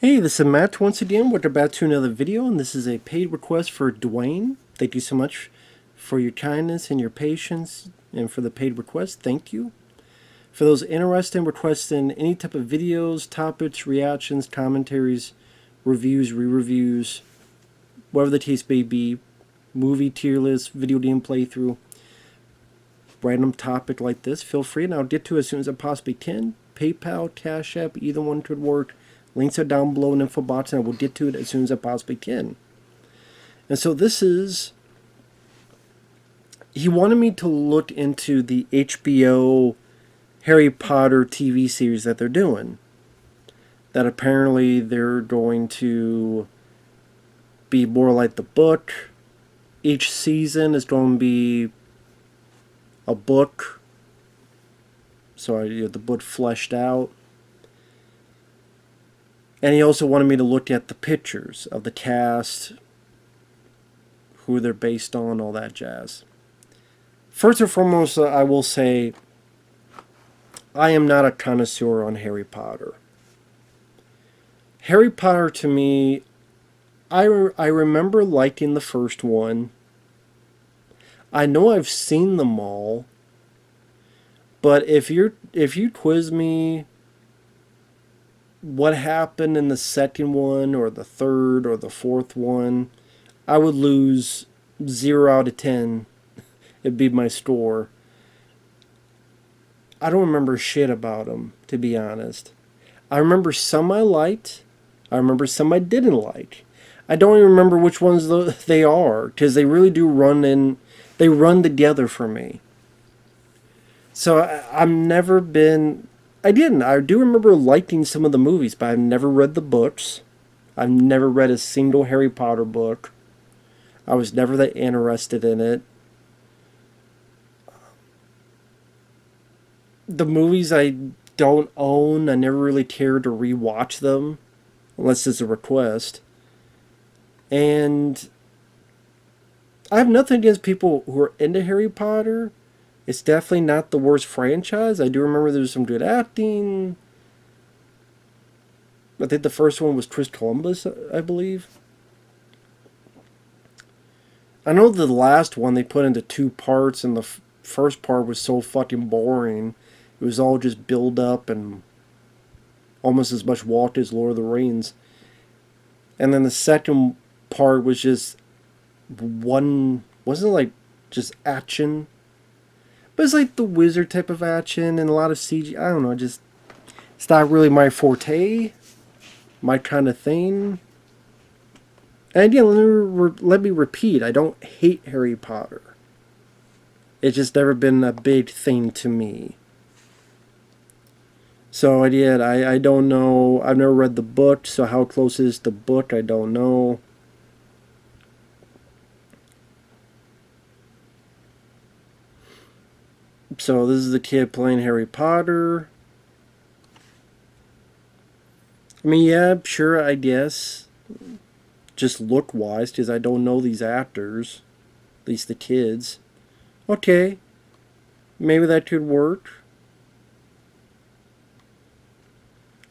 Hey, this is Matt once again. We're back to another video, and this is a paid request for Dwayne. Thank you so much for your kindness and your patience, and for the paid request. Thank you. For those interested in requesting any type of videos, topics, reactions, commentaries, reviews, re-reviews, whatever the case may be, movie tier list, video game playthrough, random topic like this, feel free, and I'll get to it as soon as I possibly can. PayPal, CashApp, either one could work. Links are down below in the info box, and I will get to it as soon as I possibly can. And so this is... He wanted me to look into the HBO Harry Potter TV series that they're doing. That apparently they're going to be more like the book. Each season is going to be a book. So the book fleshed out. And he also wanted me to look at the pictures of the cast, who they're based on, all that jazz. First and foremost, I will say I am not a connoisseur on Harry Potter. Harry Potter, to me, I remember liking the first one. I know I've seen them all. But if you quiz me what happened in the second one or the third or the fourth one, I would lose 0 out of 10. It'd be my score. I don't remember shit about them, to be honest. I remember some I liked. I remember some I didn't like. I don't even remember which ones they are, because they really do they run together for me. So I've never been... I do remember liking some of the movies, but I've never read the books. I've never read a single Harry Potter book. I was never that interested in it. The movies I don't own, I never really cared to rewatch them, unless it's a request. And I have nothing against people who are into Harry Potter. It's definitely not the worst franchise. I do remember there was some good acting. I think the first one was Chris Columbus, I believe. I know the last one they put into 2 parts, and the first part was so fucking boring. It was all just build up and almost as much walk as Lord of the Rings. And then the second part was just wasn't like just action. But it's like the wizard type of action and a lot of CG. I don't know, it's not really my forte, my kind of thing. And again, let me repeat, I don't hate Harry Potter. It's just never been a big thing to me. So I don't know. I've never read the book, so how close is the book, I don't know. So this is the kid playing Harry Potter. I mean, yeah, sure, I guess. Just look-wise, because I don't know these actors. At least the kids. Okay. Maybe that could work.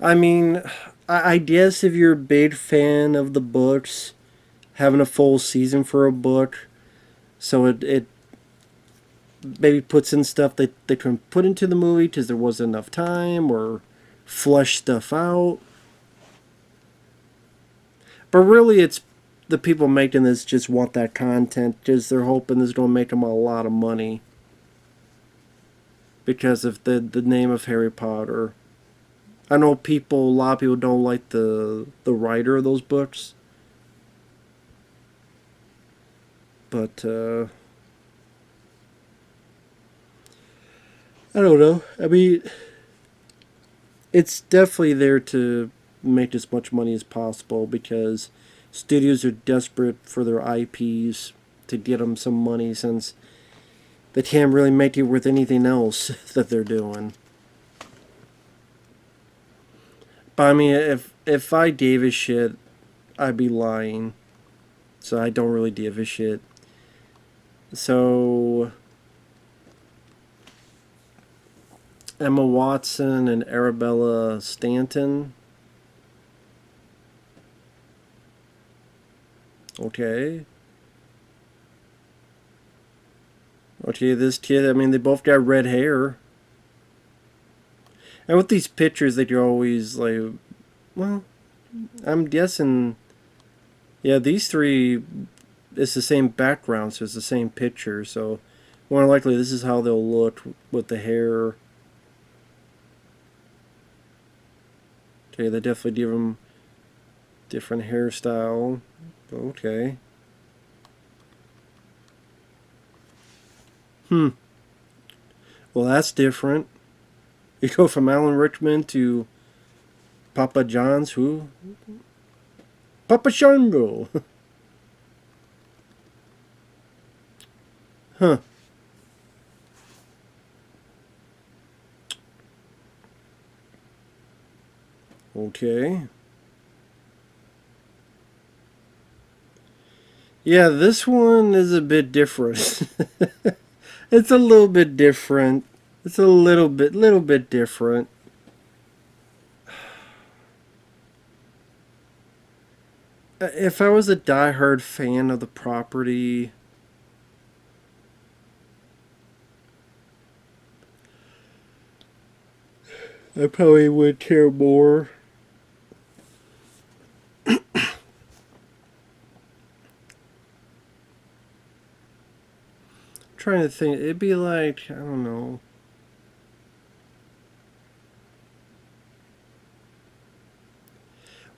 I mean, I guess if you're a big fan of the books, having a full season for a book, so it maybe puts in stuff that they couldn't put into the movie because there wasn't enough time, or flush stuff out. But really, it's the people making this just want that content because they're hoping this is going to make them a lot of money because of the name of Harry Potter. I know a lot of people don't like the writer of those books, but I don't know. I mean, it's definitely there to make as much money as possible because studios are desperate for their IPs to get them some money since they can't really make it with anything else that they're doing. But I mean, if I gave a shit, I'd be lying. So I don't really give a shit. So Emma Watson and Arabella Stanton. Okay. Okay, this kid, I mean, they both got red hair. And with these pictures that you're always like, well, I'm guessing, yeah, these three, it's the same background, so it's the same picture. So more likely this is how they'll look with the hair. Okay, they definitely give them different hairstyle. Okay. Well, that's different. You go from Alan Rickman to Papa John's, who? Papa Shango. Huh. Okay. Yeah, this one is a bit different. It's a little bit different. It's a little bit different. If I was a diehard fan of the property, I probably would care more. Trying to think, it'd be like, I don't know.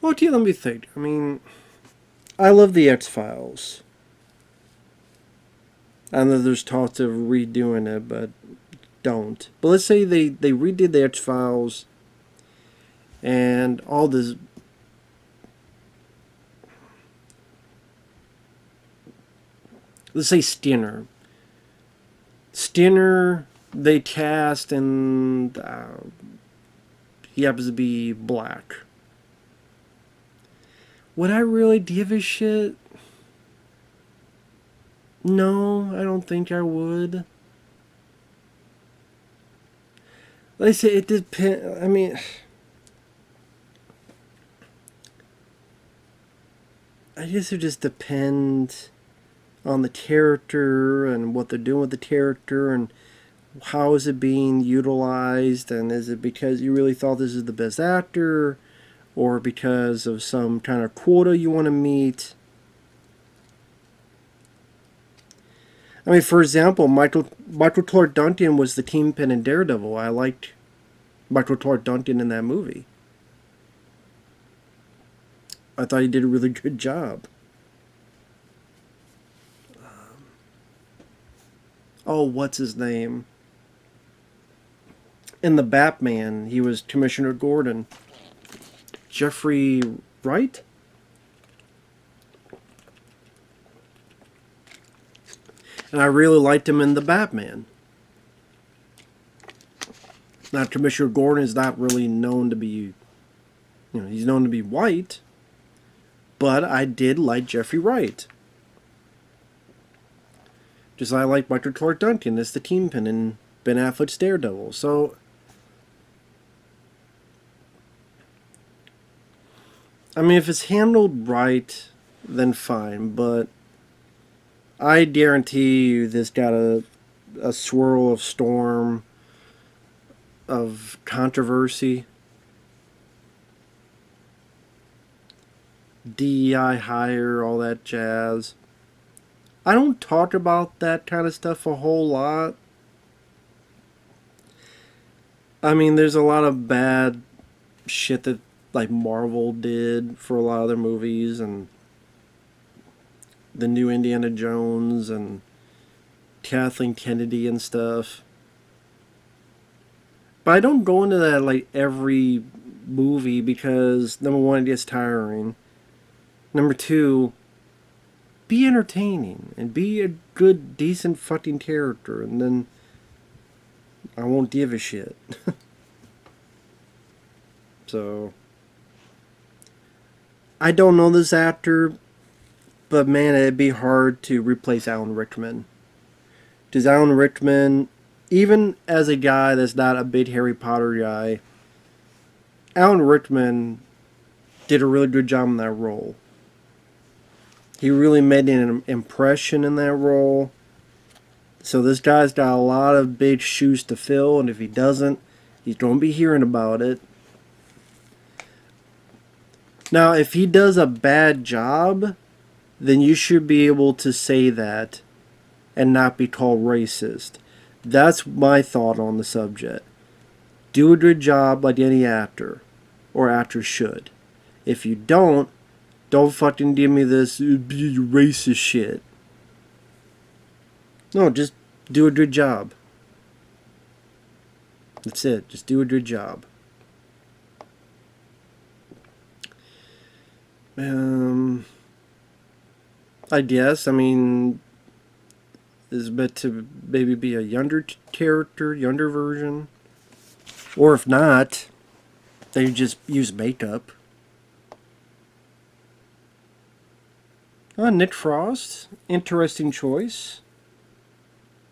Well, let me think. I mean, I love the X Files. I know there's talks of redoing it, but don't. But let's say they redid the X Files and all this. Let's say Skinner. Skinner, they cast and he happens to be black. Would I really give a shit? No, I don't think I would. Like I say, it depends. I mean, I guess it just depends on the character and what they're doing with the character and how is it being utilized, and is it because you really thought this is the best actor or because of some kind of quota you want to meet. I mean, for example, Michael Clark Duncan was the Kingpin in Daredevil. I liked Michael Clark Duncan in that movie. I thought he did a really good job. Oh, what's his name? In the Batman, he was Commissioner Gordon. Jeffrey Wright? And I really liked him in the Batman. Now, Commissioner Gordon is not really known to be, he's known to be white, but I did like Jeffrey Wright. Just like I like Michael Clark Duncan as the Kingpin in Ben Affleck's Daredevil. So, I mean, if it's handled right, then fine, but I guarantee you this got a swirl of storm of controversy. DEI hire, all that jazz. I don't talk about that kind of stuff a whole lot. I mean, there's a lot of bad shit that like Marvel did for a lot of their movies, and the new Indiana Jones and Kathleen Kennedy and stuff. But I don't go into that like every movie because number one, it gets tiring. Number two, be entertaining and be a good, decent fucking character, and then I won't give a shit. So, I don't know this actor, but man, it'd be hard to replace Alan Rickman. Because Alan Rickman, even as a guy that's not a big Harry Potter guy, Alan Rickman did a really good job in that role. He really made an impression in that role. So this guy's got a lot of big shoes to fill, and if he doesn't, he's going to be hearing about it. Now, if he does a bad job, then you should be able to say that and not be called racist. That's my thought on the subject. Do a good job like any actor or actress should. If you don't fucking give me this racist shit. No, just do a good job. That's it. Just do a good job. I guess. I mean, is meant to maybe be a younger character, younger version. Or if not, they just use makeup. Nick Frost. Interesting choice.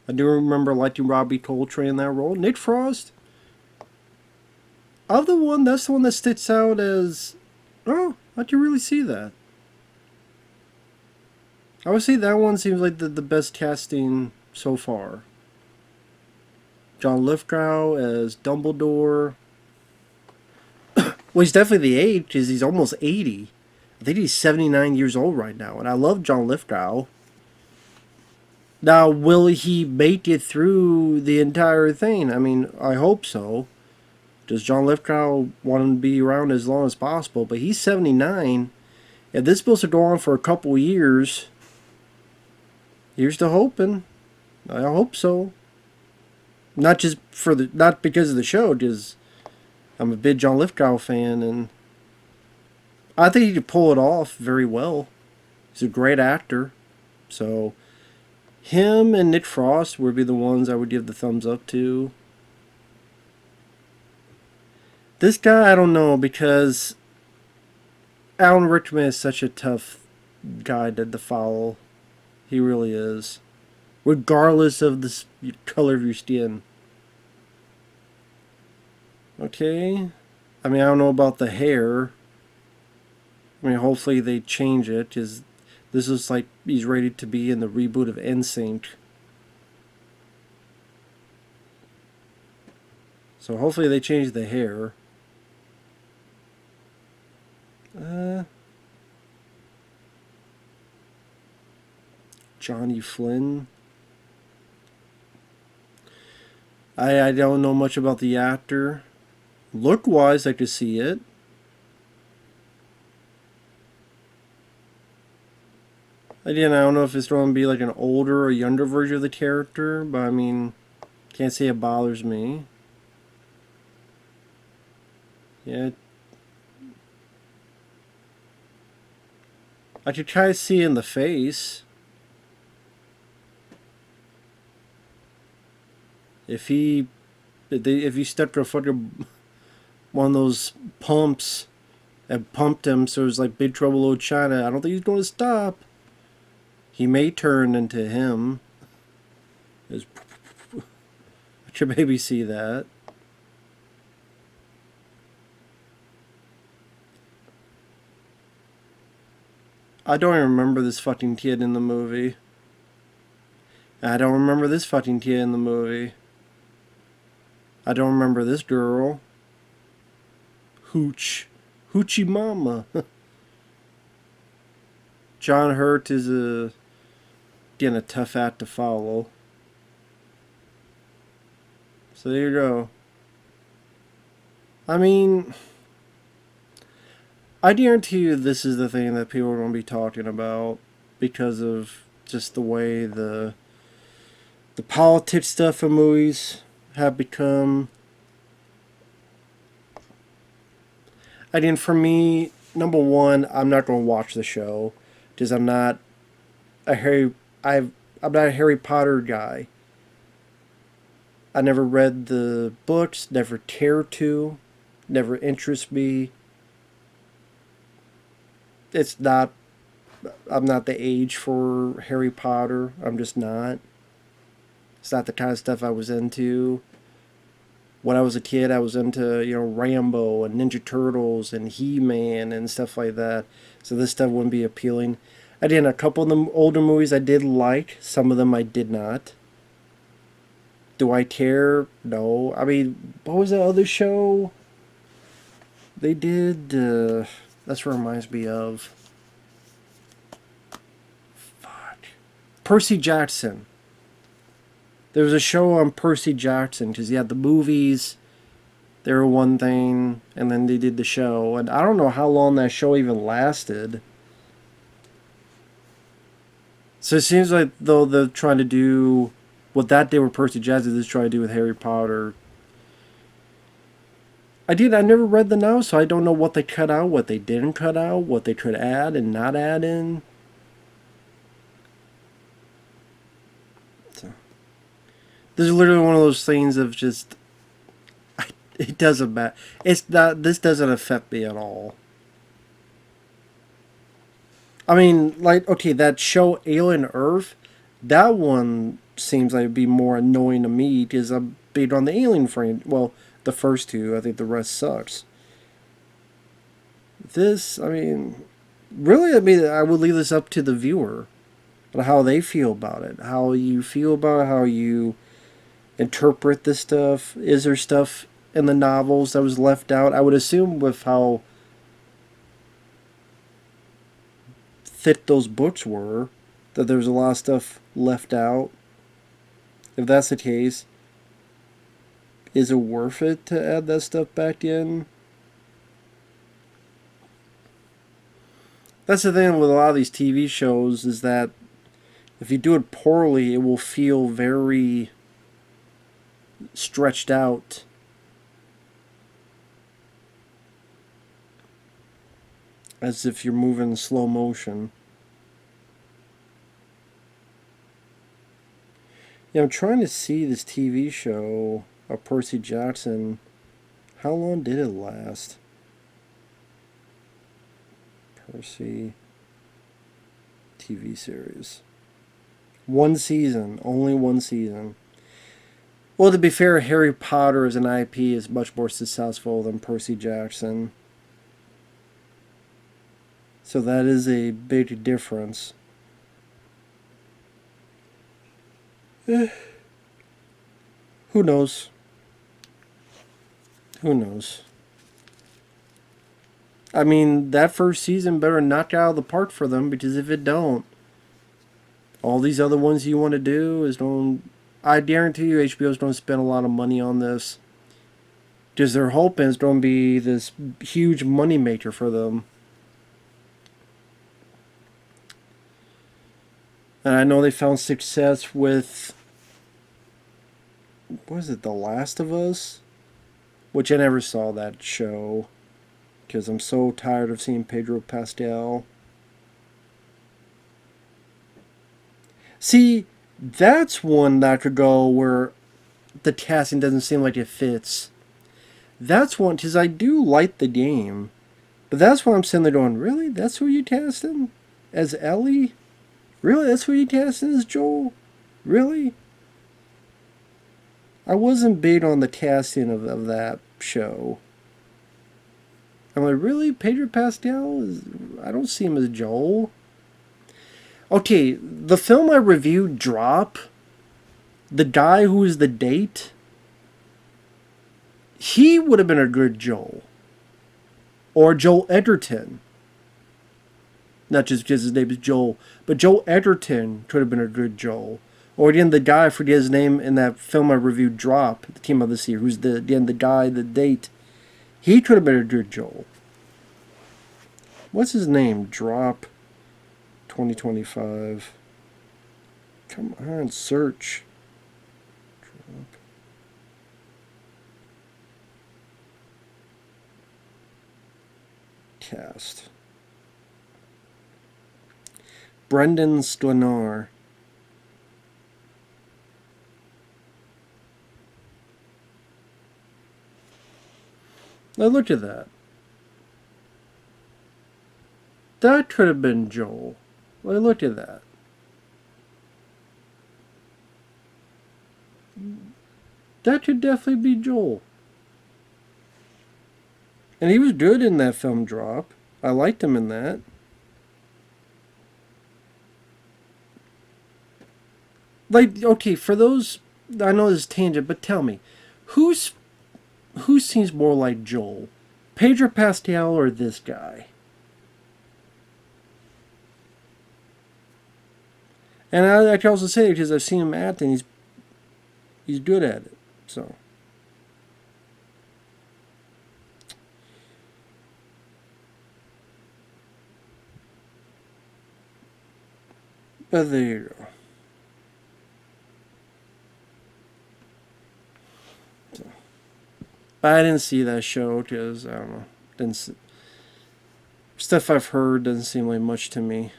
I do remember liking Robbie Coltrane in that role. Nick Frost. That's the one that sticks out as... Oh, I can really see that. I would say that one seems like the best casting so far. John Lithgow as Dumbledore. Well, he's definitely the age, because he's almost 80. I think he's 79 years old right now, and I love John Lithgow. Now, will he make it through the entire thing? I mean, I hope so. Does John Lithgow want him to be around as long as possible? But he's 79. If this is supposed to go on for a couple years, here's to hoping. I hope so. Not because of the show, just I'm a big John Lithgow fan, and I think he could pull it off very well. He's a great actor. So him and Nick Frost would be the ones I would give the thumbs up to. This guy, I don't know, because Alan Rickman is such a tough guy to follow. He really is. Regardless of the color of your skin. Okay. I mean, I don't know about the hair. I mean, hopefully they change it, because this is like he's ready to be in the reboot of NSYNC. So hopefully they change the hair. Johnny Flynn. I don't know much about the actor. Look-wise, I could see it. Again, I don't know if it's going to be like an older or younger version of the character, but I mean, can't say it bothers me. Yeah. I could try to see in the face. If he stuck to a fucking one of those pumps and pumped him so it was like Big Trouble in Little China, I don't think he's going to stop. He may turn into him. I should maybe see that. I don't even remember this fucking kid in the movie. I don't remember this fucking kid in the movie. I don't remember this girl. Hoochie Mama. John Hurt is again a tough act to follow. So there you go. I mean, I guarantee you this is the thing that people are going to be talking about because of just the way the politics stuff in movies have become. I mean, for me, number one, I'm not going to watch the show because I'm not a Harry Potter guy. I never read the books, never cared to, never interest me. I'm not the age for Harry Potter. I'm just not. It's not the kind of stuff I was into. When I was a kid, I was into, Rambo and Ninja Turtles and He-Man and stuff like that. So this stuff wouldn't be appealing. Again, a couple of the older movies I did like. Some of them I did not. Do I care? No. I mean, what was that other show they did? That's what reminds me of. Fuck. Percy Jackson. There was a show on Percy Jackson because you had the movies. They were one thing, and then they did the show. And I don't know how long that show even lasted. So it seems like though they're trying to do what that did with Percy Jackson is trying to do with Harry Potter. I never read the novel, so I don't know what they cut out, what they didn't cut out, what they could add and not add in. So, this is literally one of those things of just, it doesn't matter. It's not, this doesn't affect me at all. I mean, like, okay, that show Alien Earth, that one seems like it'd be more annoying to me because I'm big on the Alien frame. Well, the first two, I think the rest sucks. This, I mean, really, I mean, I would leave this up to the viewer, how they feel about it, how you feel about it, how you interpret this stuff. Is there stuff in the novels that was left out? I would assume with how thick those books were, that there's a lot of stuff left out. If that's the case, is it worth it to add that stuff back in? That's the thing with a lot of these TV shows is that if you do it poorly, it will feel very stretched out. As if you're moving in slow motion. Yeah, I'm trying to see this TV show of Percy Jackson. How long did it last? Percy TV series. One season. Only one season. Well, to be fair, Harry Potter as an IP is much more successful than Percy Jackson. So that is a big difference. Who knows? Who knows? I mean, that first season better knock out of the park for them, because if it don't, all these other ones you want to do is don't. I guarantee you HBO's going to spend a lot of money on this. Because they're hoping it's going to be this huge money maker for them. And I know they found success with, what is it, The Last of Us? Which I never saw that show, because I'm so tired of seeing Pedro Pascal. See, that's one that could go where the casting doesn't seem like it fits. That's one, because I do like the game. But that's why I'm sitting there going, really? That's who you casting? As Ellie? Really? That's who you casting as Joel? Really? I wasn't big on the casting of that show. I'm like, really? Pedro Pascal? I don't see him as Joel. Okay, the film I reviewed, Drop, the guy who is the date, he would have been a good Joel. Or Joel Edgerton. Not just because his name is Joel, but Joel Edgerton could have been a good Joel. Or again, the guy, I forget his name, in that film I reviewed, Drop, the Team of this year, who's the guy, the date, he could have been a good Joel. What's his name? Drop 2025. Come on, search. Drop. Cast. Brendan Sklenar. Now look at that. That could have been Joel. Well, look at that. That could definitely be Joel. And he was good in that film Drop. I liked him in that. Like, okay, for those, I know this is tangent, but tell me, who's who seems more like Joel, Pedro Pascal or this guy? And I can also say because I've seen him act and he's good at it. So, but there you go. So, but I didn't see that show because I don't know. Stuff I've heard doesn't seem like much to me.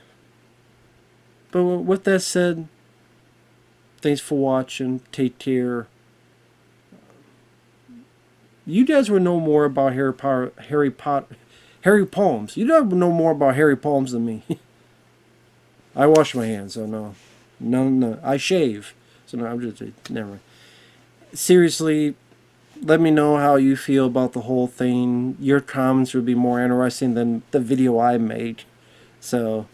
But with that said, thanks for watching. Take care. You guys would know more about Harry Palms. You don't know more about Harry Palms than me. I wash my hands, so no. No. I shave. So no, I'm just, never mind. Seriously, let me know how you feel about the whole thing. Your comments would be more interesting than the video I made. So,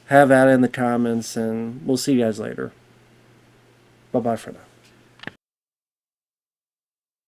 have at it in the comments, and we'll see you guys later. Bye-bye for now.